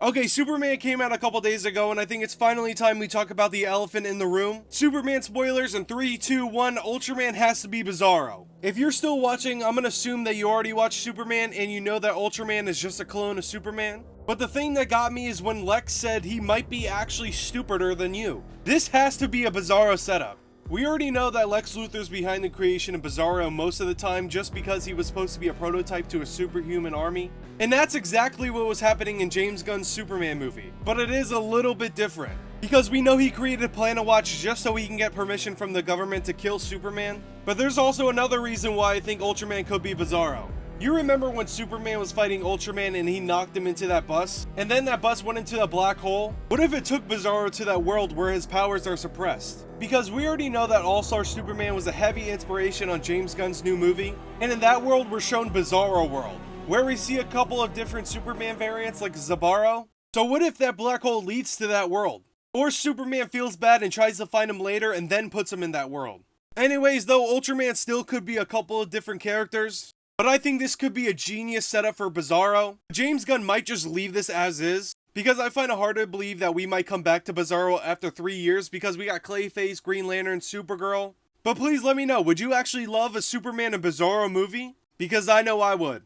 Okay, Superman came out a couple days ago, and I think it's finally time we talk about the elephant in the room. Superman spoilers in 3, 2, 1, Ultraman has to be Bizarro. If you're still watching, I'm gonna assume that you already watched Superman and you know that Ultraman is just a clone of Superman. But the thing that got me is when Lex said he might be actually stupider than you. This has to be a Bizarro setup. We already know that Lex Luthor's behind the creation of Bizarro most of the time just because he was supposed to be a prototype to a superhuman army. And that's exactly what was happening in James Gunn's Superman movie. But it is a little bit different. Because we know he created Planet Watch just so he can get permission from the government to kill Superman. But there's also another reason why I think Ultraman could be Bizarro. You remember when Superman was fighting Ultraman and he knocked him into that bus? And then that bus went into a black hole? What if it took Bizarro to that world where his powers are suppressed? Because we already know that All-Star Superman was a heavy inspiration on James Gunn's new movie. And in that world we're shown Bizarro World, where we see a couple of different Superman variants like Zabaro. So what if that black hole leads to that world? Or Superman feels bad and tries to find him later and then puts him in that world. Anyways, though, Ultraman still could be a couple of different characters. But I think this could be a genius setup for Bizarro. James Gunn might just leave this as is, because I find it hard to believe that we might come back to Bizarro after 3 years because we got Clayface, Green Lantern, Supergirl. But please let me know, would you actually love a Superman and Bizarro movie? Because I know I would.